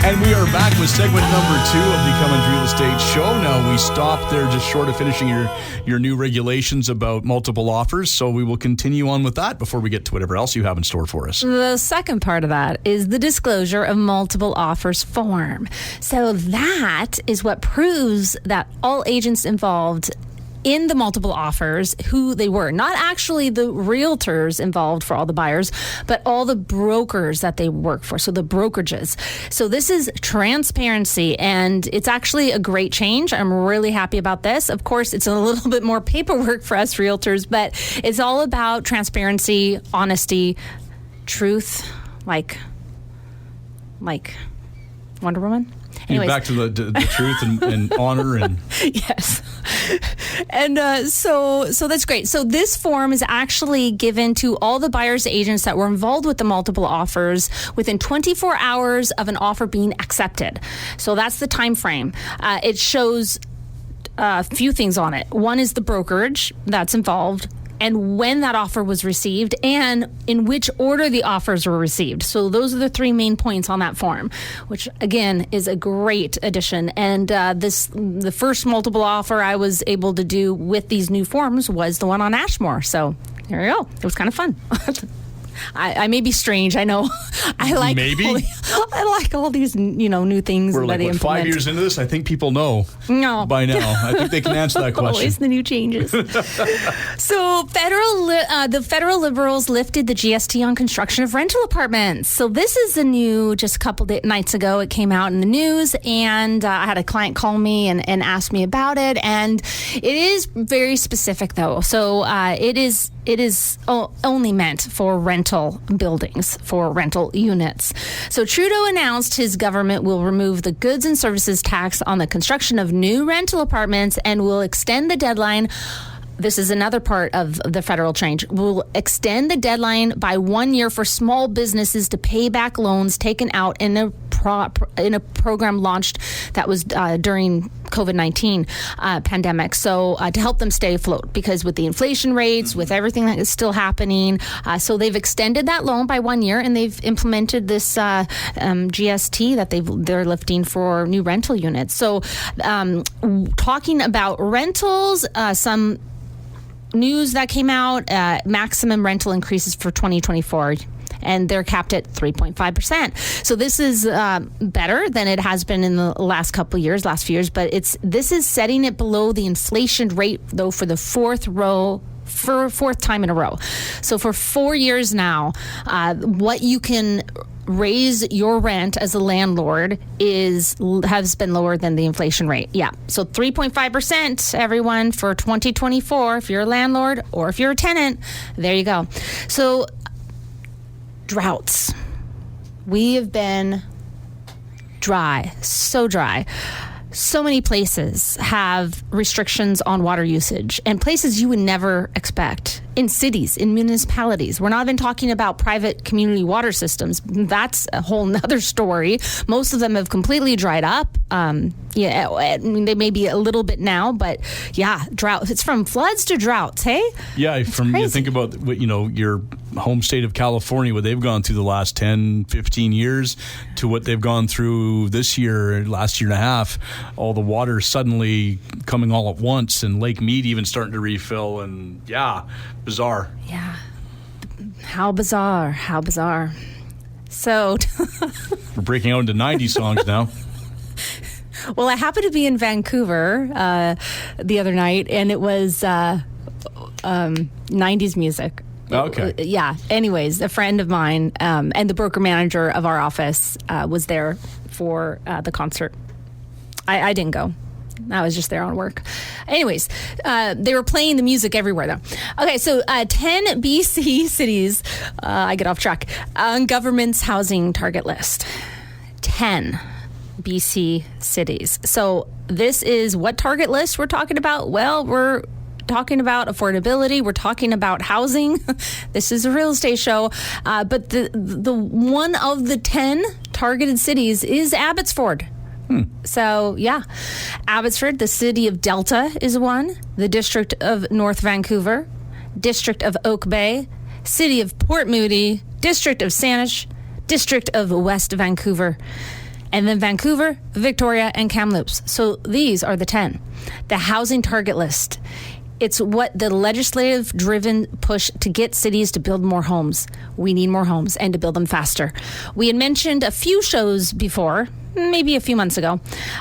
And we are back with segment number 2 of the Cummins Real Estate Show. Now, we stopped there just short of finishing your new regulations about multiple offers, so we will continue on with that before we get to whatever else you have in store for us. The second part of that is the disclosure of multiple offers form. So that is what proves that all agents involved in the multiple offers, who they were. Not actually the realtors involved for all the buyers, but all the brokers that they work for, so the brokerages. So this is transparency, and it's actually a great change. I'm really happy about this. Of course, it's a little bit more paperwork for us realtors, but it's all about transparency, honesty, truth, like Wonder Woman. Anyways. Back to the truth and honor and yes, and so that's great. So this form is actually given to all the buyers agents that were involved with the multiple offers within 24 hours of an offer being accepted. So that's the time frame. It shows a few things on it. One is the brokerage that's involved, and when that offer was received, and in which order the offers were received. So those are the 3 main points on that form, which again is a great addition. And the first multiple offer I was able to do with these new forms was the one on Ashmore. So there you go. It was kind of fun. I may be strange. I know. I like all these, new things. We're like 5 years into this. I think people know. No. By now, I think they can answer that question. Always the new changes. So, the federal Liberals lifted the GST on construction of rental apartments. So this is the new. Just a couple nights ago, it came out in the news, and I had a client call me and ask me about it. And it is very specific, though. So it is only meant for rental buildings, for rental units. So Trudeau announced his government will remove the goods and services tax on the construction of new rental apartments and will extend the deadline. This is another part of the federal change. Will extend the deadline by 1 year for small businesses to pay back loans taken out in a program launched that was during COVID-19 pandemic. So to help them stay afloat, because with the inflation rates, with everything that is still happening, so they've extended that loan by 1 year, and they've implemented this GST that they're lifting for new rental units. So talking about rentals, some news that came out, maximum rental increases for 2024, and they're capped at 3.5%. So this is better than it has been in the last few years, but this is setting it below the inflation rate, though, for the fourth time in a row. So for 4 years now, what you can raise your rent as a landlord has been lower than the inflation rate. Yeah. So 3.5%, everyone, for 2024, if you're a landlord or if you're a tenant. There you go. So droughts. We have been dry, so dry. So many places have restrictions on water usage, and places you would never expect. In cities, in municipalities. We're not even talking about private community water systems. That's a whole nother story. Most of them have completely dried up. Yeah, I mean, they may be a little bit now, but yeah, drought. It's from floods to droughts, hey? Yeah, you think about, your home state of California, what they've gone through the last 10, 15 years to what they've gone through this year, last year and a half. All the water suddenly coming all at once, and Lake Mead even starting to refill, and yeah, bizarre. Yeah. How bizarre. So we're breaking out into 90s songs now. Well, I happened to be in Vancouver the other night, and it was 90s music. Okay. Yeah. Anyways, a friend of mine and the broker manager of our office was there for the concert. I didn't go. I was just there on work. Anyways, they were playing the music everywhere, though. Okay, so 10 BC cities, I get off track, on government's housing target list. 10 BC cities. So this is what target list we're talking about? Well, we're talking about affordability. We're talking about housing. This is a real estate show. But the one of the 10 targeted cities is Abbotsford. So, yeah, Abbotsford, the city of Delta is one, the district of North Vancouver, district of Oak Bay, city of Port Moody, district of Saanich, district of West Vancouver, and then Vancouver, Victoria, and Kamloops. So these are the 10. The housing target list. It's what the legislative-driven push to get cities to build more homes. We need more homes and to build them faster. We had mentioned a few shows before, maybe a few months ago,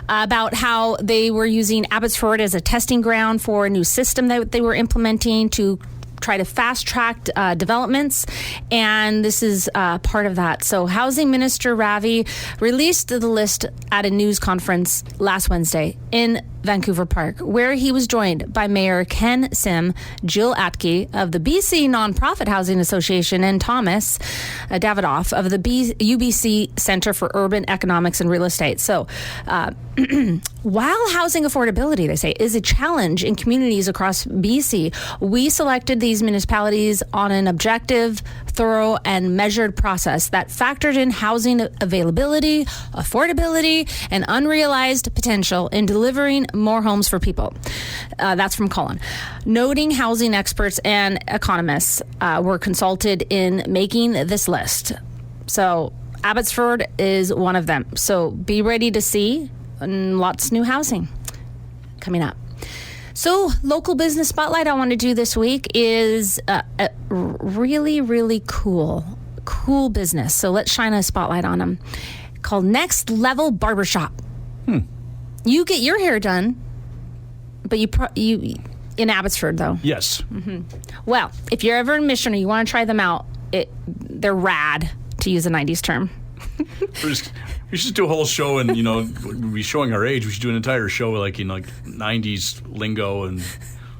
about how they were using Abbotsford as a testing ground for a new system that they were implementing to try to fast-track developments, and this is part of that. So Housing Minister Ravi released the list at a news conference last Wednesday in Vancouver Park, where he was joined by Mayor Ken Sim, Jill Atke of the BC Nonprofit Housing Association, and Thomas Davidoff of the UBC Centre for Urban Economics and Real Estate. So while housing affordability, they say, is a challenge in communities across BC, we selected these municipalities on an objective, thorough, and measured process that factored in housing availability, affordability, and unrealized potential in delivering more homes for people. That's from Colin. Noting housing experts and economists were consulted in making this list. So Abbotsford is one of them. So be ready to see lots of new housing coming up. So local business spotlight I want to do this week is a really, really cool business. So let's shine a spotlight on them. Called Next Level Barbershop. You get your hair done, but you in Abbotsford though. Yes. Mm-hmm. Well, if you're ever in Mission or you want to try them out, they're rad, to use a 90s term. We should do a whole show, and we'll be showing our age. We should do an entire show like 90s lingo, and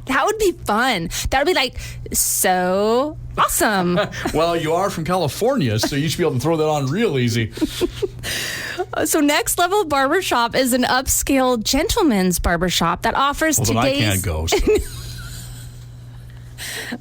that would be fun. That would be like so awesome. Well, you are from California, so you should be able to throw that on real easy. So Next Level Barbershop is an upscale gentleman's barbershop that offers today's... Well, then I can't go. So.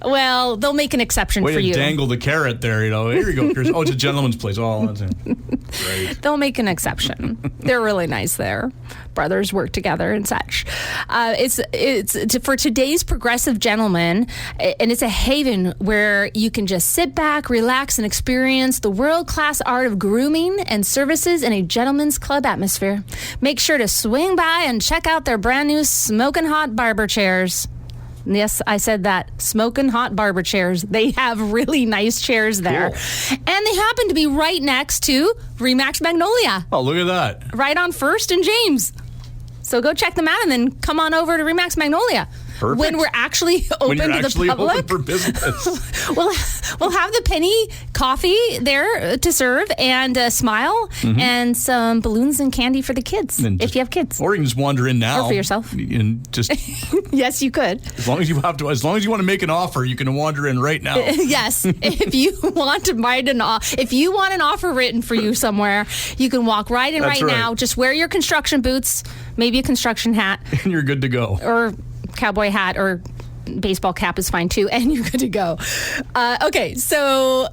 Well, they'll make an exception Way for to you. Dangle the carrot there, Here you go, Chris. Oh, it's a gentleman's place. Oh, that's it. Great. They'll make an exception. They're really nice there. Brothers work together and such. It's for today's progressive gentleman, and it's a haven where you can just sit back, relax, and experience the world-class art of grooming and services in a gentleman's club atmosphere. Make sure to swing by and check out their brand new smoking hot barber chairs. Yes, I said that. Smoking hot barber chairs. They have really nice chairs there. Cool. And they happen to be right next to Remax Magnolia. Oh, look at that. Right on 1st and James. So go check them out and then come on over to Remax Magnolia. Perfect. When we're actually open to the public. Open for business. We'll have the penny coffee there to serve, and a smile, and some balloons and candy for the kids, if you have kids. Or you can just wander in now. Or for yourself. And just yes, you could. As long as you want to make an offer, you can wander in right now. Yes. If you want to write if you want an offer written for you somewhere, you can walk right in right now. Just wear your construction boots, maybe a construction hat. And you're good to go. Or cowboy hat or baseball cap is fine too, and you're good to go. Okay, so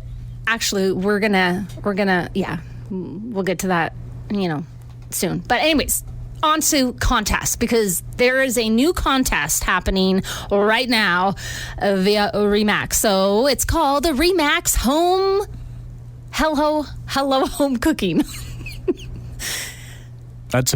actually we'll get to that soon. But anyways, on to contests, because there is a new contest happening right now via Remax. So it's called the Remax Hello Home Cooking. That's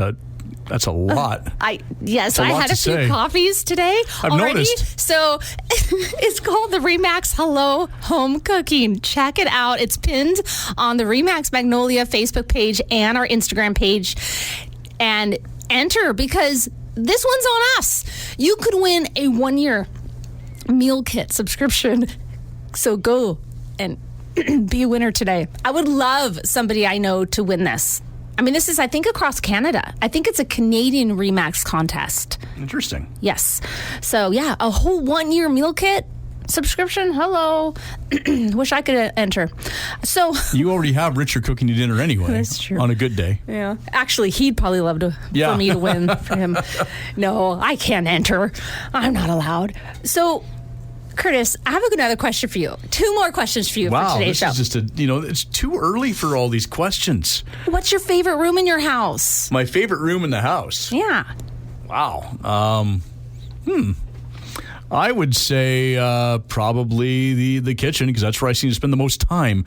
a lot. I had a few coffees today already. Noticed. So it's called the Remax Hello Home Cooking. Check it out. It's pinned on the Remax Magnolia Facebook page and our Instagram page. And enter, because this one's on us. You could win a 1-year meal kit subscription. So go and be a winner today. I would love somebody I know to win this. I mean, this is, I think, across Canada. I think it's a Canadian Remax contest. Interesting. Yes. So, yeah, a whole 1-year meal kit subscription. Hello. Wish I could enter. So you already have Richard cooking you dinner anyway. That's true. On a good day. Yeah. Actually, he'd probably love for me to win for him. No, I can't enter. I'm not allowed. So, Curtis, I have another question for you. 2 more questions for you for today's show. Wow, this is just it's too early for all these questions. What's your favorite room in your house? My favorite room in the house? Yeah. Wow. I would say probably the kitchen, because that's where I seem to spend the most time.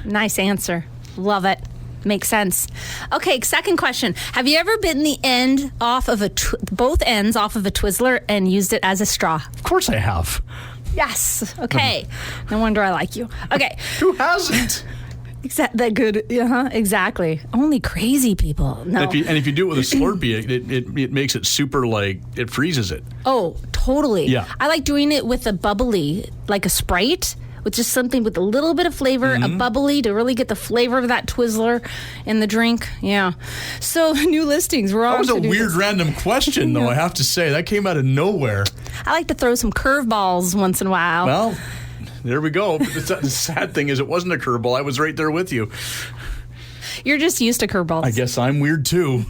Nice answer. Love it. Makes sense. Okay, second question. Have you ever bitten the end off of both ends off of a Twizzler and used it as a straw? Of course I have. Yes. Okay. No wonder I like you. Okay. Who hasn't? That good. Exactly. Only crazy people. No. And if you do it with a Slurpee, it makes it super, like, it freezes it. Oh, totally. Yeah. I like doing it with a bubbly, like a Sprite, with just something with a little bit of flavor, a bubbly to really get the flavor of that Twizzler in the drink. Yeah. So new listings. That was a weird random question, though, I have to say. That came out of nowhere. I like to throw some curveballs once in a while. Well, there we go. But the sad thing is it wasn't a curveball. I was right there with you. You're just used to curveballs. I guess I'm weird, too.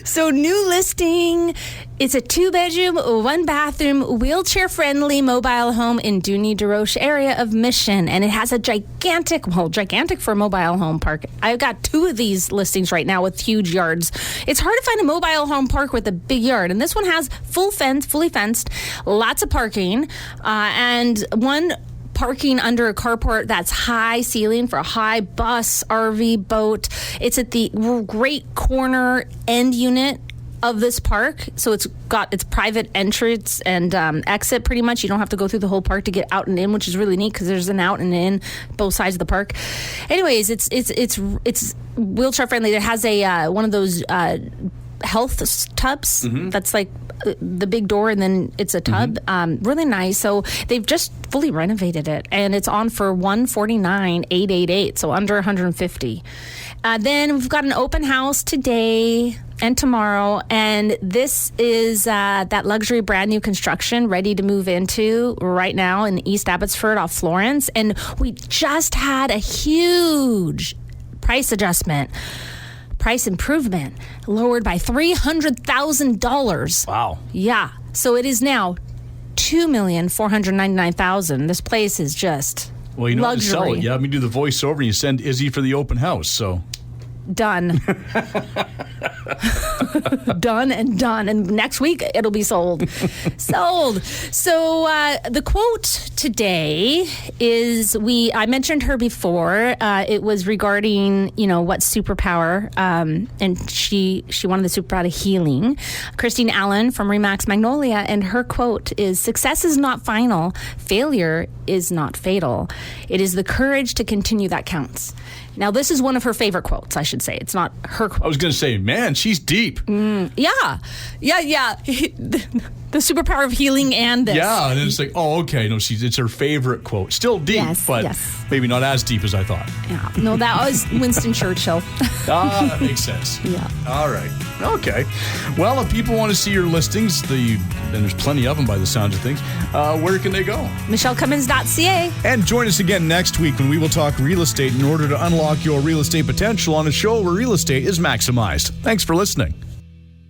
So new listing. It's a 2-bedroom, 1-bathroom, wheelchair-friendly mobile home in Dooney-DeRoche area of Mission. And it has a gigantic for a mobile home park. I've got 2 of these listings right now with huge yards. It's hard to find a mobile home park with a big yard. And this one has fully fenced, lots of parking, and one parking under a carport that's high ceiling for a high bus, RV, boat. It's at the great corner end unit of this park. So it's got its private entrance and exit pretty much. You don't have to go through the whole park to get out and in, which is really neat because there's an out and in both sides of the park. Anyways, it's wheelchair friendly. It has a one of those health tubs that's like the big door and then it's a tub. Really nice. So they've just fully renovated it and it's on for $149,888, so under $150. Then we've got an open house today and tomorrow, and this is that luxury brand new construction ready to move into right now in East Abbotsford off Florence, and we just had a huge price improvement, lowered by $300,000. Wow. Yeah. So it is now $2,499,000. This place is just well, you know luxury. How to sell it. You have me do the voiceover and you send Izzy for the open house. So done. Done. And next week it'll be sold. So the quote today is I mentioned her before. It was regarding, what superpower, and she wanted the superpower of healing. Christine Allen from Remax Magnolia, and her quote is, "Success is not final. Failure is not fatal. It is the courage to continue that counts." Now, this is one of her favorite quotes, I should say. It's not her quote. I was going to say, man, she's deep. Yeah. The superpower of healing and this. Yeah, and it's like, oh, okay. No, it's her favorite quote. Still deep, but maybe not as deep as I thought. Yeah. No, that was Winston Churchill. That makes sense. Yeah. All right. Okay. Well, if people want to see your listings, and there's plenty of them by the sounds of things, where can they go? MichelleCummins.ca. And join us again next week when we will talk real estate in order to unlock your real estate potential on a show where real estate is maximized. Thanks for listening.